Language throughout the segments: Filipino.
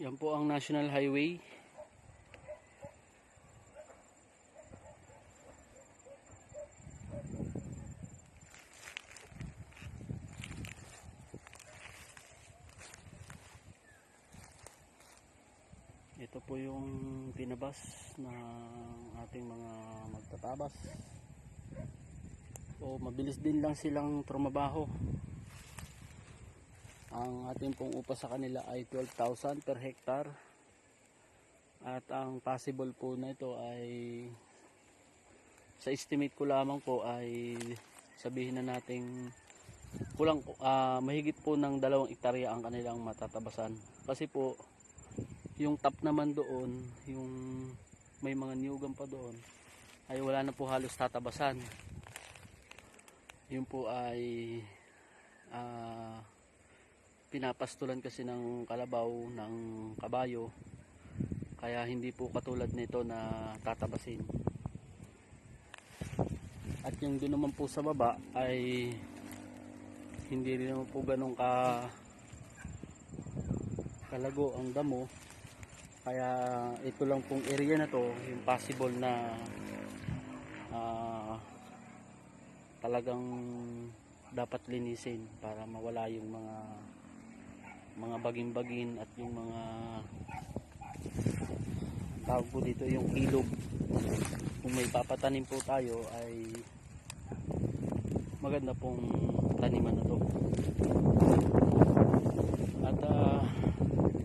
Yan po ang National Highway. Ito po yung pinabas ng ating mga magtatabas. So mabilis din lang silang trumabaho. Ang ating pong upa sa kanila ay 12,000 per hectare. At ang possible po na ito ay, sa estimate ko lamang po, ay sabihin na nating kulang mahigit po ng 2 hektarya ang kanilang matatabasan. Kasi po yung top naman doon, yung may mga niyugan pa doon, ay wala na po halos tatabasan. Yun po ay pinapastulan kasi ng kalabaw ng kabayo, kaya hindi po katulad nito na tatabasin. At yung doon naman po sa baba ay hindi rin naman po ganun kalago ang damo, kaya ito lang pong area na to yung possible na talagang dapat linisin para mawala yung mga baging-bagin at yung mga tawag po dito, yung ilog. Kung may papatanim po tayo ay maganda pong taniman na to. At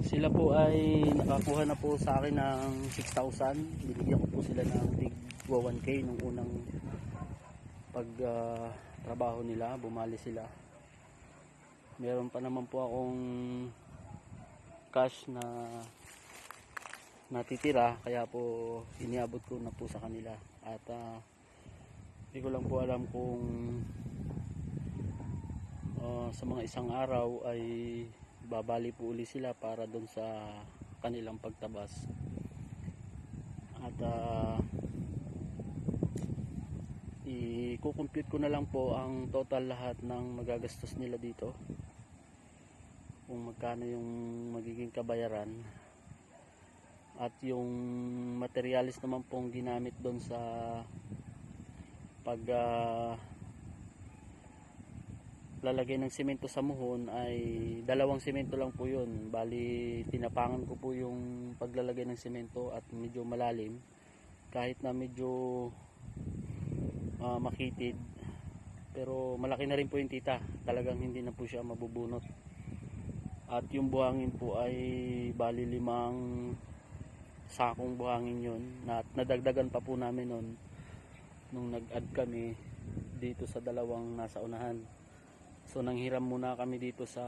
sila po ay nakakuha na po sa akin ng 6,000. Binigyan ko po sila ng tigwa 1K nung unang pag trabaho nila, bumali sila. Meron pa naman po akong cash na natitira, kaya po iniabot ko na po sa kanila. At hindi ko lang po alam kung sa mga isang araw ay babali po uli sila para doon sa kanilang pagtabas. At i-compute ko na lang po ang total lahat ng magagastos nila dito, kung magkano yung magiging kabayaran, at yung materialis naman pong ginamit doon sa pag lalagay ng semento sa muhon ay 2 semento lang po yun. Bali tinapangan ko po yung paglalagay ng semento at medyo malalim, kahit na medyo makitid, pero malaki na rin po yung tita, talagang hindi na po siya mabubunot. At yung buhangin po ay bali 5 sakong buhangin yun, na nadagdagan pa po namin nun nung nag-add kami dito sa 2 nasa unahan. So nanghiram muna kami dito sa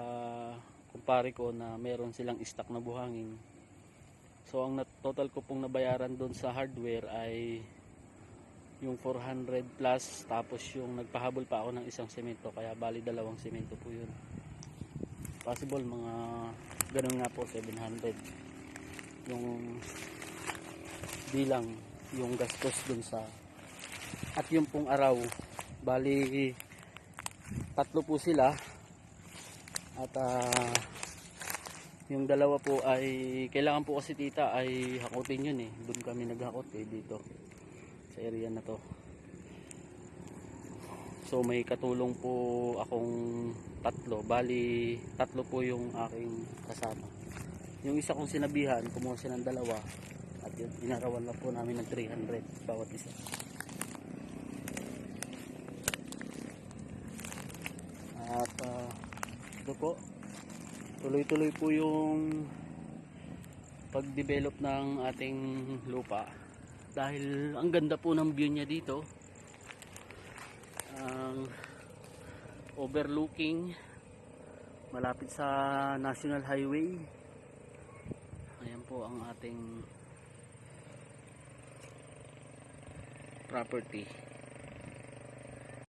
kumpare ko na meron silang stock na buhangin. So ang total ko pong nabayaran doon sa hardware ay yung 400 plus, tapos yung nagpahabol pa ako ng 1 semento, kaya bali 2 semento po yun. Possible mga ganun nga po, 700 yung bilang yung gastos dun sa, at yung pong araw bali 3 po sila. At yung 2 po ay kailangan po kasi tita ay hakutin yun doon kami naghakot dito sa area na to. So may katulong po akong 3, bali 3 po yung aking kasama. Yung isa kong sinabihan, kumuha siya ng 2, at yun, inarawan lang po namin ng 300 bawat isa. At ito po, tuloy-tuloy po yung pag-develop ng ating lupa, dahil ang ganda po ng view niya dito, ang overlooking, malapit sa National Highway. Ayan po ang ating property.